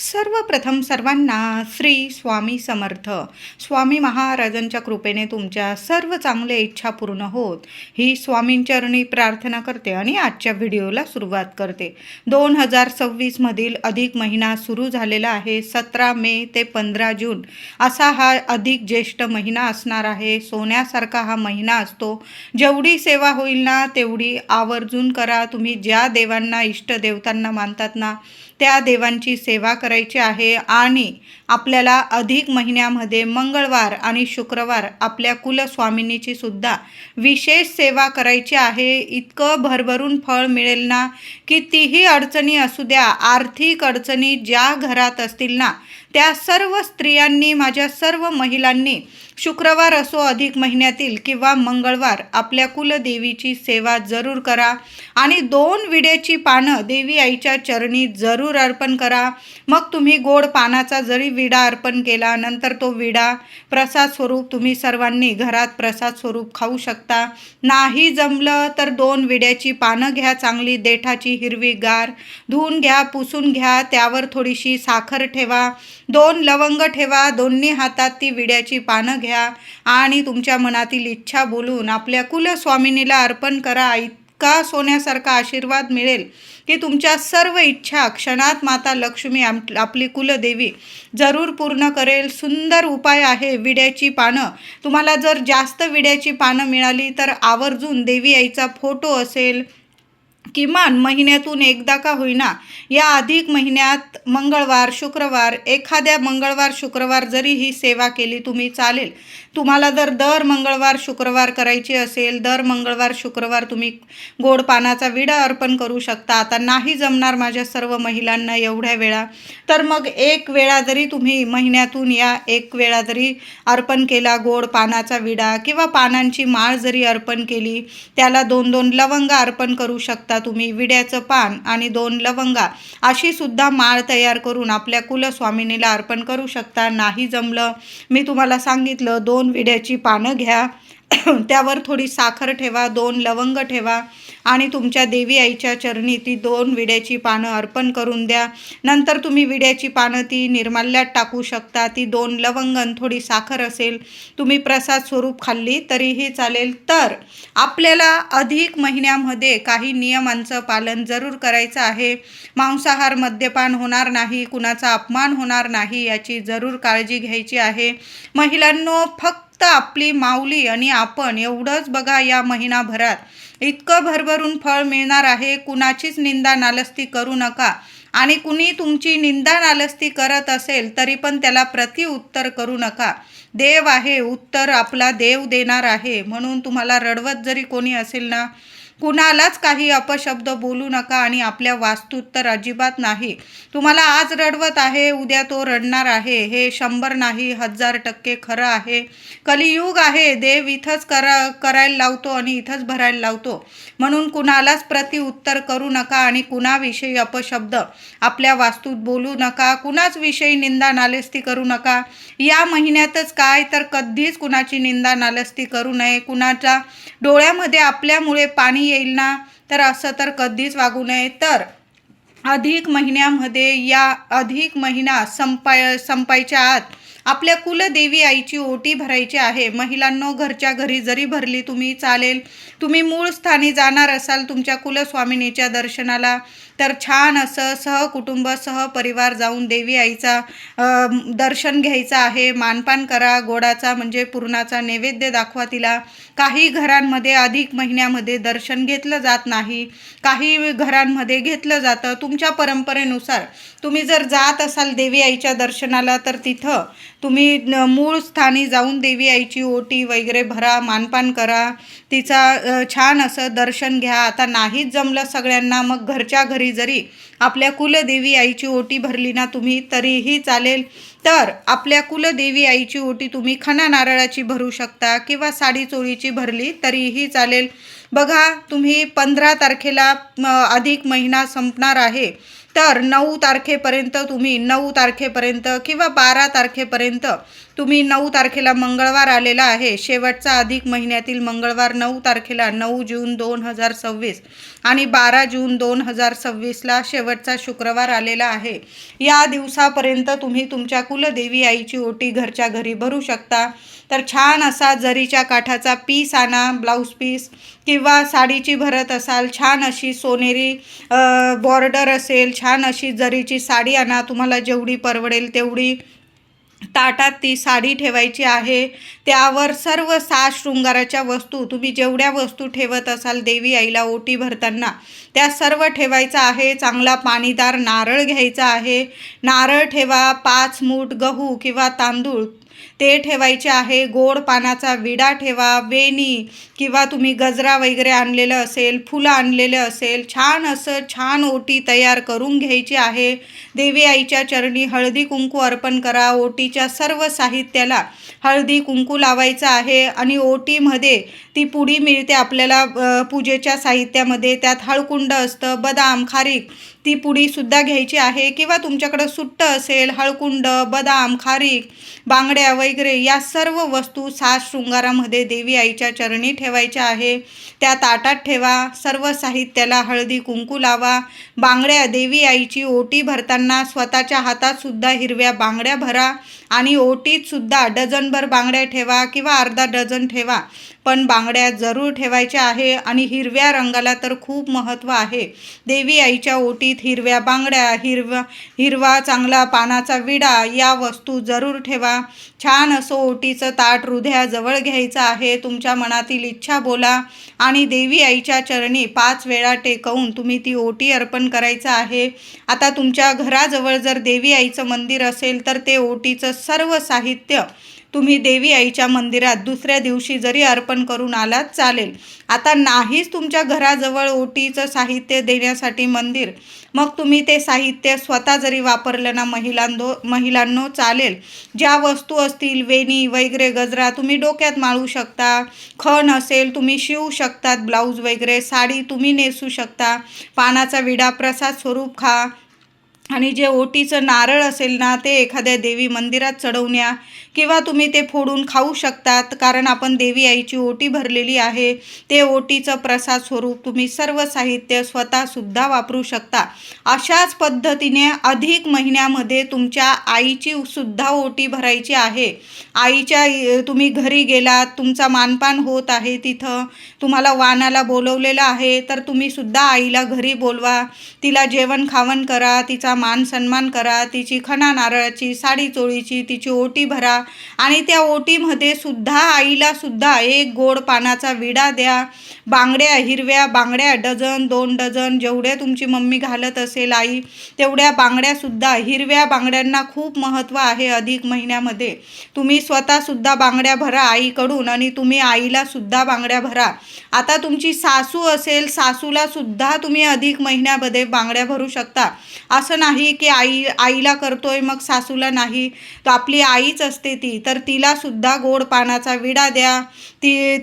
सर्वप्रथम सर्वांना श्री स्वामी समर्थ. स्वामी महाराजांच्या कृपेने तुमच्या सर्व चांगल्या इच्छा पूर्ण होत ही स्वामींचरणी प्रार्थना करते आणि आजच्या व्हिडिओला सुरुवात करते. 2026 मधील अधिक महिना सुरू झालेला आहे. 17 मे ते 15 जून असा हा अधिक ज्येष्ठ महिना असणार आहे. सोन्यासारखा हा महिना असतो. जेवढी सेवा होईल ना तेवढी आवर्जून करा. तुम्ही ज्या देवांना इष्टदेवतांना मानतात ना त्या देवांची सेवा करायची आहे. आणि आपल्याला अधिक महिन्यामध्ये मंगळवार आणि शुक्रवार आपल्या कुलस्वामिनीची सुद्धा विशेष सेवा करायची आहे. इतकं भरभरून फळ मिळेल ना. कितीही अडचणी असू द्या, आर्थिक अडचणी ज्या घरात असतील ना त्या सर्व स्त्रियांनी, माझ्या सर्व महिलांनी शुक्रवार असो अधिक महिन्यातील किंवा मंगळवार आपल्या कुलदेवीची सेवा जरूर करा. आणि 2 विड्याची पानं देवी आईच्या चरणी जरूर अर्पण करा. मग तुम्ही गोड पानाचा जरी विडा अर्पण केला, नंतर तो विडा प्रसाद स्वरूप तुम्ही सर्वांनी घरात प्रसाद स्वरूप खाऊ शकता. नाही जमलं तर 2 विड्याची पानं घ्या, चांगली देठाची हिरवीगार, धुवून घ्या, पुसून घ्या. त्यावर थोडीशी साखर ठेवा, 2 लवंग ठेवा, दोन्ही हातात ती विड्याची पानं घ्या आणि तुमच्या मनातील इच्छा बोलून आपल्या कुलस्वामिनीला अर्पण करा. इतका सोन्यासारखा आशीर्वाद मिळेल की तुमच्या सर्व इच्छा क्षणात माता लक्ष्मी आपली कुलदेवी जरूर पूर्ण करेल. सुंदर उपाय आहे विड्याची पानं. तुम्हाला जर जास्त विड्याची पानं मिळाली तर आवर्जून देवी आईचा फोटो असेल, किमान महिन्यातून एकदा का होईना या अधिक महिन्यात मंगळवार शुक्रवार, एखाद्या मंगळवार शुक्रवार जरी ही सेवा केली तुम्ही चालेल. तुम्हाला जर दर मंगळवार शुक्रवार करायची असेल, दर मंगळवार शुक्रवार तुम्ही गोड पानाचा विडा अर्पण करू शकता. आता नाही जमणार माझ्या सर्व महिलांना एवढ्या वेळा, तर मग एक वेळा जरी तुम्ही महिन्यातून या एक वेळा जरी अर्पण केला गोड पानाचा विडा किंवा पानांची माळ जरी अर्पण केली, त्याला 2-2 लवंगा अर्पण करू शकता तुम्ही. विड्याचं पान आणि 2 लवंगा अशी सुद्धा माळ तयार करून आपल्या कुलस्वामिनीला अर्पण करू शकता. नाही जमलं, मी तुम्हाला सांगितलं, 2 विड्याची पानं घ्या, त्यावर थोडी साखर ठेवा, 2 लवंग ठेवा आणि तुमच्या देवी आईच्या चरणी ती 2 विड्याची पानं अर्पण करून द्या. नंतर तुम्ही विड्याची पानं ती निर्माल्यात टाकू शकता. ती 2 लवंग आणि थोडी साखर असेल, तुम्ही प्रसाद स्वरूप खाल्ली तरीही चालेल. तर आपल्याला अधिक महिन्यामध्ये काही नियमांचं पालन जरूर करायचं आहे. मांसाहार, मद्यपान होणार नाही, कुणाचा अपमान होणार नाही याची जरूर काळजी घ्यायची आहे. महिलांनो, फक्त आपली माऊली आणि आपण एवढंच बघा. या महिनाभरात इतकं भरभरून फळ मिळणार आहे. कुणाचीच निंदा नालस्ती करू नका. आणि कुणी तुमची निंदा नालस्ती करत असेल तरी पण त्याला प्रतिउत्तर करू नका. देव आहे, उत्तर आपला देव देणार आहे. म्हणून तुम्हाला रडवत जरी कोणी असेल ना, कुणालाच काही अपशब्द बोलू नका. आणि आपल्या वास्तूत तर अजिबात नाही. तुम्हाला आज रडवत आहे, उद्या तो रडणार आहे, हे 100 नाही 1000% खरं आहे. कलियुग आहे. देव इथंच करायला लावतो आणि इथंच भरायला लावतो. म्हणून कुणालाच प्रतिउत्तर करू नका आणि कुणाविषयी अपशब्द आपल्या वास्तूत बोलू नका. कुणाच विषयी निंदा नालस्ती करू नका. या महिन्यातच काय तर कधीच कुणाची निंदा नालस्ती करू नये. कुणाच्या डोळ्यामध्ये आपल्यामुळे पाणी येईल ना, तर असं तर कधीच वागू नये. तर अधिक महिन्यामध्ये या अधिक महिना संपायच्या आत आपल्या कुलदेवी आईची ओटी भरायची आहे. महिलांनो, घरच्या घरी जरी भरली तुम्ही चालेल. तुम्ही मूळ स्थानी जाणार असाल तुमच्या कुलस्वामिनीच्या दर्शनाला, तर छान असं सहकुटुंब सहपरिवार जाऊन देवी आईचा दर्शन घ्यायचं आहे. मानपान करा, गोडाचा म्हणजे पुरणाचा नैवेद्य दाखवा तिला. काही घरांमध्ये अधिक महिन्यामध्ये दर्शन घेतलं जात नाही, काही घरांमध्ये घेतलं जातं. तुमच्या परंपरेनुसार तुम्ही जर जात असाल देवी आईच्या दर्शनाला, तर तिथं तुम्ही मूळ स्थानी जाऊन देवी आईची ओटी वगैरे भरा, मानपान करा, तिचा छान असं दर्शन घ्या. आता नाहीच जमलं सगळ्यांना, मग घरच्या घरी जरी आपल्या कुलदेवी आईची ओटी भरली ना तुम्ही तरीही चालेल. तर आपल्या कुलदेवी आईची ओटी तुम्ही खणा नारळाची भरू शकता किंवा साडी चोळीची भरली तरीही चालेल. बघा, तुम्ही 15 तारखेला अधिक महिना संपणार आहे तर 9 तारखेपर्यंत तुम्ही 9 तारखेपर्यंत किंवा 12 तारखेपर्यंत तुम्ही 9 तारखेला मंगळवार आलेला आहे, शेवटचा अधिक महिन्यातील मंगळवार 9 तारखेला 9 जून 2026 आणि 12 जून 2026ला शेवटचा शुक्रवार आलेला आहे. या दिवसापर्यंत तुम्ही तुमच्या कुलदेवी आईची ओटी घरच्या घरी भरू शकता. तर छान असा जरीच्या काठाचा पीस आणा, ब्लाऊज पीस किंवा साडीची भरत असाल छान अशी सोनेरी बॉर्डर असेल, छान अशी जरीची साडी आणा, तुम्हाला जेवढी परवडेल तेवढी. ताटात ती साडी ठेवायची आहे, त्यावर सर्व 6 शृंगाराच्या वस्तू, तुम्ही जेवढ्या वस्तू ठेवत असाल देवी आईला ओटी भरताना त्या सर्व ठेवायचं आहे. चांगला पाणीदार नारळ घ्यायचा आहे, नारळ ठेवा. 5 मूठ गहू किंवा तांदूळ ते ठेवायचे आहे. गोड पानाचा विडा ठेवा, वेणी किंवा तुम्ही गजरा वगैरे आणलेलं असेल, फुलं आणलेलं असेल, छान ओटी तयार करून घ्यायची आहे. देवी आईच्या चरणी हळदी कुंकू अर्पण करा. ओटीच्या सर्व साहित्याला हळदी कुंकू लावायचं आहे आणि ओटीमध्ये ती पुडी मिळते आपल्याला पूजेच्या साहित्यामध्ये, त्यात हळकुंड असतं, बदाम, खारीक, ती पुडीसुद्धा घ्यायची आहे. किंवा तुमच्याकडं सुट्ट असेल, हळकुंड, बदाम, खारीक, बांगड्या वगैरे या सर्व वस्तू 7 शृंगारामध्ये देवी आईच्या चरणी ठेवायच्या आहे. त्या ताटात ठेवा. सर्व साहित्याला हळदी कुंकू लावा. बांगड्या, देवी आईची ओटी भरताना स्वतःच्या हातातसुद्धा हिरव्या बांगड्या भरा आणि ओटीतसुद्धा डझनभर बांगड्या ठेवा किंवा अर्धा डझन ठेवा, पण बांगड्या जरूर ठेवायच्या आहे. आणि हिरव्या रंगाला तर खूप महत्त्व आहे. देवी आईच्या ओटीत हिरव्या बांगड्या, हिरवा चांगला पानाचा विडा या वस्तू जरूर ठेवा. छान असं ओटीचं ताट हृदयाजवळ घ्यायचं आहे. तुमच्या मनातील इच्छा बोला आणि देवी आईच्या चरणी 5 वेळा टेकवून तुम्ही ती ओटी अर्पण करायचं आहे. आता तुमच्या घराजवळ जर देवी आईचं मंदिर असेल तर ते ओटीचं सर्व साहित्य तुम्ही देवी आईच्या मंदिरात दुसऱ्या दिवशी जरी अर्पण करून आलात चालेल. आता नाहीच तुमच्या घराजवळ ओटीचं साहित्य देण्यासाठी मंदिर, मग तुम्ही ते साहित्य स्वतः जरी वापरलं ना महिलांनो चालेल. ज्या वस्तू असतील, वेणी वगैरे, गजरा तुम्ही डोक्यात माळू शकता, खण असेल तुम्ही शिवू शकतात, ब्लाऊज वगैरे, साडी तुम्ही नेसू शकता, पानाचा विडा प्रसाद स्वरूप खा. आणि जे ओटीचं नारळ असेल ना ते एखाद्या देवी मंदिरात चढवण्या किंवा तुम्ही ते फोडून खाऊ शकतात, कारण आपण देवी आईची ओटी भरलेली आहे. ते ओटीचं प्रसाद स्वरूप तुम्ही सर्व साहित्य स्वतःसुद्धा वापरू शकता. अशाच पद्धतीने अधिक महिन्यामध्ये तुमच्या आईची सुद्धा ओटी भरायची आहे. आईच्या तुम्ही घरी गेलात, तुमचा मानपान होत आहे, तिथं तुम्हाला वाणाला बोलवलेलं आहे, तर तुम्ही सुद्धा आईला घरी बोलवा, तिला जेवण खावण करा, तिचा मान सन्मान करा, तिची खणा नारळाची, साडी चोळीची, तिची ओटी भरा आणि त्या ओटीमध्ये सुद्धा आईला सुद्धा एक गोड पानाचा विडा द्या. बांगड्या, हिरव्या बांगड्या डझन 2 डझन जेवढ्या तुमची मम्मी घालत असेल आई तेवढ्या बांगड्यासुद्धा, हिरव्या बांगड्यांना खूप महत्त्व आहे अधिक महिन्यामध्ये. तुम्ही स्वतःसुद्धा बांगड्या भरा आईकडून आणि तुम्ही आईला सुद्धा बांगड्या भरा. आता तुमची सासू असेल, सासूला सुद्धा तुम्ही अधिक महिन्यामध्ये बांगड्या भरू शकता. असं नाही की आईला करतोय मग सासूला नाही, तर आपली आईच असते ती, तर तिला सुद्धा गोड पानाचा विडा द्या.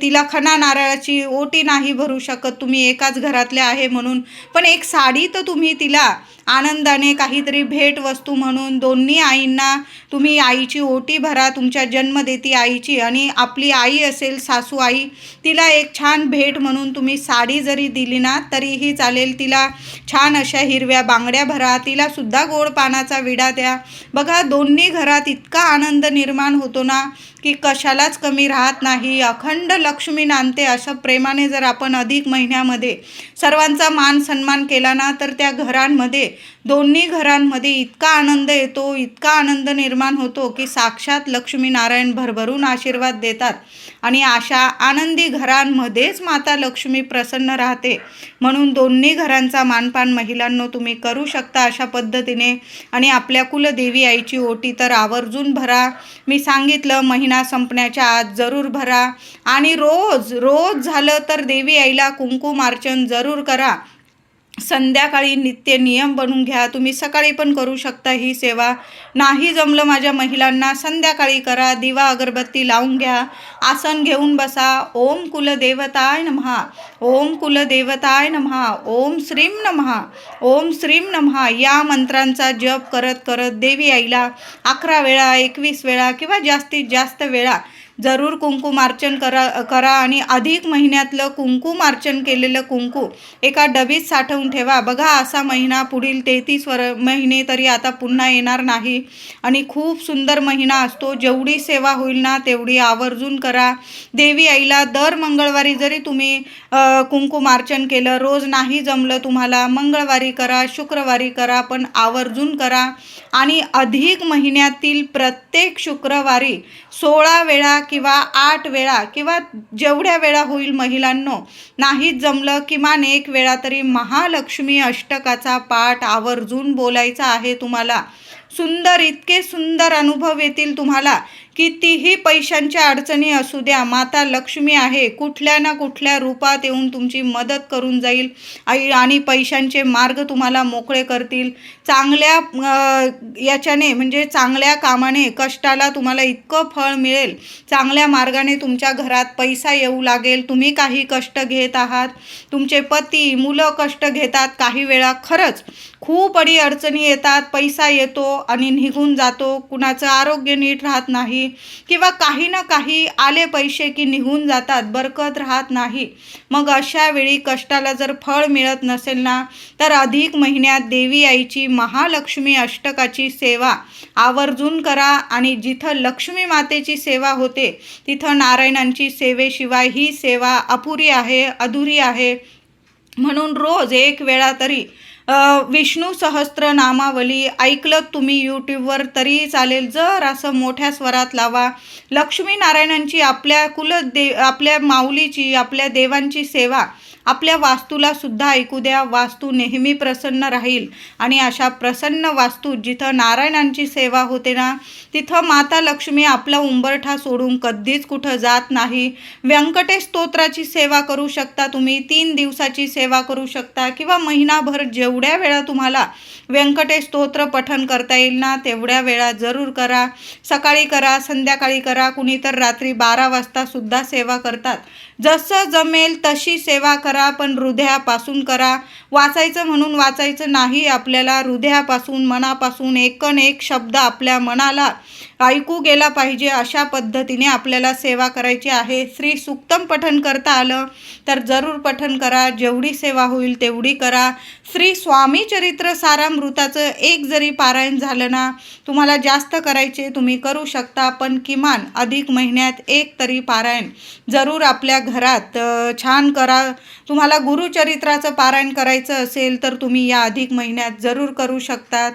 तिला खणा नारळाची ओटी नाही भरू शकत तुम्ही एकाच घरातल्या आहे म्हणून, पण एक साडी तर तुम्ही तिला आनंदाने काहीतरी भेटवस्तू म्हणून दोन्ही आईंना तुम्ही आईची ओटी भरा, तुमच्या जन्मदेती आईची. आणि आपली आई असेल सासू आई, तिला एक छान भेट म्हणून तुम्ही साडी जरी दिली ना तरीही चालेल. तिला छान अशा हिरव्या बांगड्या भरा, तिला सुद्धा गोड पानाचा विडा द्या. बघा दोन्ही घरात इतका आनंद निर्माण होतो ना की कशालाच कमी राहत नाही. अखंड लक्ष्मी नांदते. अशा प्रेमाने जर आपण अधिक महिन्यामध्ये सर्वांचा मान सन्मान केला ना तर त्या घरांमध्ये, दोन्ही घरांमध्ये इतका आनंद येतो, इतका आनंद निर्माण होतो की साक्षात लक्ष्मीनारायण भरभरून आशीर्वाद देतात. आणि अशा आनंदी घरांमध्येच माता लक्ष्मी प्रसन्न राहते. म्हणून दोन्ही घरांचा मानपान महिलांनो तुम्ही करू शकता अशा पद्धतीने. आणि आपल्या कुलदेवी आईची ओटी तर आवर्जून भरा. मी सांगितलं महिना संपण्याच्या आत जरूर भरा. आणि रोज झालं तर देवी आईला कुंकुमार्चन जरूर करा. संध्याकाळी नित्य नियम बनवून घ्या. तुम्ही सकाळी पण करू शकता ही सेवा. नाही जमलं माझ्या महिलांना, संध्याकाळी करा. दिवा अगरबत्ती लावून घ्या. आसन घेऊन बसा. ओम कुलदेवताय नमः, ओम कुलदेवताय नमः, ओम श्रीं नमः, ओम श्रीं नमः या मंत्रांचा जप करत करत देवी आईला 11 वेळा, 21 वेळा किंवा जास्तीत जास्त वेळा जरूर कुंकुमार्चन करा आणि अधिक महिन्यातलं कुंकुमार्चन केलेलं कुंकू एका डबीत साठवून ठेवा. बघा, असा महिना पुढील 33 महिने तरी आता पुन्हा येणार नाही आणि खूप सुंदर महिना असतो. जेवढी सेवा होईल ना तेवढी आवर्जून करा. देवी आईला दर मंगळवारी जरी तुम्ही कुंकुमार्चन केलं, रोज नाही जमलं तुम्हाला, मंगळवारी करा, शुक्रवारी करा, पण आवर्जून करा. आणि अधिक महिन्यातील प्रत्येक शुक्रवारी 16 वेळा किंवा 8 वेळा किंवा जेवढ्या वेळा होईल महिलांनो, नाहीच जमलं किमान 1 वेळा तरी महालक्ष्मी अष्टकाचा पाठ आवर्जून बोलायचा आहे तुम्हाला. सुंदर, इतके सुंदर अनुभव येतील तुम्हाला. कितीही पैशांच्या अडचणी असू द्या, माता लक्ष्मी आहे, कुठल्या ना कुठल्या रूपात येऊन तुमची मदत करून जाईल आणि पैशांचे मार्ग तुम्हाला मोकळे करतील. चांगल्या याच्याने म्हणजे चांगल्या कामाने, कष्टाला तुम्हाला इतकं फळ मिळेल. चांगल्या मार्गाने तुमच्या घरात पैसा येऊ लागेल. तुम्ही काही कष्ट घेत आहात, तुमचे पती मुलं कष्ट घेतात, काही वेळा खरंच खूप अडचणी येतात, पैसा येतो आणि निघून जातो, कुणाचं आरोग्य नीट राहत नाही किंवा काही ना काही आले पैसे की निघून जातात, बरकत राहत नाही. मग अशा वेळी कष्टाला जर फळ मिळत नसेल ना, तर अधिक महिन्यात देवी आईची महालक्ष्मी अष्टकाची सेवा आवर्जून करा. आणि जिथं लक्ष्मी मातेची सेवा होते तिथं नारायणांची सेवेशिवाय ही सेवा अपुरी आहे, अधुरी आहे. म्हणून रोज 1 वेळा तरी विष्णू सहस्त्र नामावली ऐकलं तुम्ही यूट्यूबवर तरी चालेल, जर असं मोठ्या स्वरात लावा. लक्ष्मीनारायणांची, आपल्या माऊलीची, आपल्या देवांची सेवा आपल्या वास्तूला सुद्धा ऐकू द्या. वास्तू नेहमी प्रसन्न राहील आणि अशा प्रसन्न वास्तू जिथं नारायणांची सेवा होते ना, तिथं माता लक्ष्मी आपला उंबरठा सोडून कधीच कुठं जात नाही. व्यंकटेश स्तोत्राची सेवा करू शकता तुम्ही, 3 दिवसाची सेवा करू शकता किंवा महिनाभर जेवढ्या वेळा तुम्हाला व्यंकटेश स्तोत्र पठण करता येईल ना तेवढ्या वेळा जरूर करा. सकाळी करा, संध्याकाळी करा, कुणी तर रात्री 12 वाजता सुद्धा सेवा करतात. जसं जमेल तशी सेवा करा, पण हृदयापासून करा. वाचायचं म्हणून वाचायचं नाही, आपल्याला हृदयापासून, मनापासून एकन एक शब्द आपल्या मनाला ऐकू गेला पाहिजे, अशा पद्धतीने आपल्याला सेवा करायची आहे. श्री सूक्तम पठण करता आलं तर जरूर पठण करा. जेवढी सेवा होईल तेवढी करा. श्री स्वामी चरित्र सारामृताचं 1 जरी पारायण झालं ना, तुम्हाला जास्त करायचे तुम्ही करू शकता, पण किमान अधिक महिन्यात 1 तरी पारायण जरूर आपल्या घरात छान करा. तुम्हाला गुरुचरित्राचं पारायण करायचं असेल तर तुम्ही या अधिक महिन्यात जरूर करू शकतात.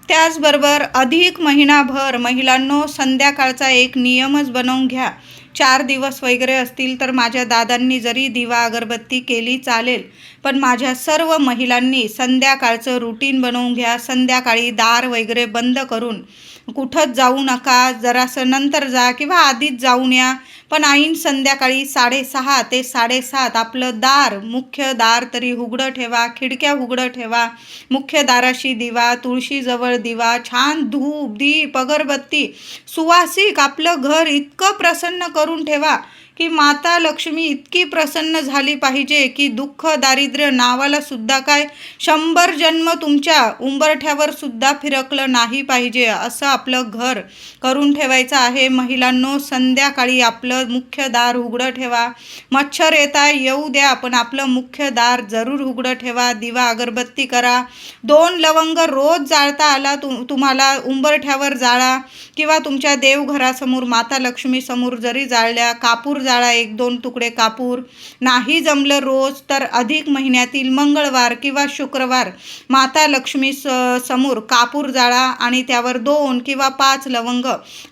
त्याचबरोबर अधिक महिनाभर महिलांनो संध्याकाळचा एक नियमच बनवून घ्या. 4 दिवस वगैरे असतील तर माझ्या दादांनी जरी दिवा अगरबत्ती केली चालेल, पण माझ्या सर्व महिलांनी संध्याकाळचं रुटीन बनवून घ्या. संध्याकाळी दार वगैरे बंद करून कुठंच जाऊ नका. जरासं नंतर जा किंवा आधीच जाऊन या, पण ऐन संध्याकाळी 6:30 ते 7:30 आपलं दार, मुख्य दार तरी उघडं ठेवा, खिडक्या उघडं ठेवा. मुख्य दाराशी दिवा, तुळशीजवळ दिवा, छान धूप, दीप, अगरबत्ती, सुवासिक आपलं घर इतकं प्रसन्न करून ठेवा की माता लक्ष्मी इतकी प्रसन्न झाली पाहिजे की दुःख दारिद्र्य नावाला सुद्धा काय 100 जन्म तुमच्या उंबरठ्यावर सुद्धा फिरकलं नाही पाहिजे, असं आपलं घर करून ठेवायचं आहे. महिलांनो संध्याकाळी आपलं मुख्य दार उघडं ठेवा. मच्छर येऊ द्या, पण आपलं मुख्य दार जरूर उघडं ठेवा. दिवा अगरबत्ती करा. 2 लवंग रोज जाळता आला तुम्हाला उंबरठ्यावर जाळा किंवा तुमच्या देवघरासमोर माता लक्ष्मी समोर जरी जाळल्या, कापूर जाळा, 1-2 तुकडे कापूर. नाही जमलं रोज तर अधिक महिन्यातील मंगळवार किंवा शुक्रवार माता लक्ष्मी समोर कापूर जाळा आणि त्यावर 2 किंवा 5 लवंग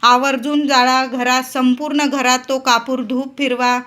आवर्जून जाळा. संपूर्ण घरात तो कापूर धूप फिरवा.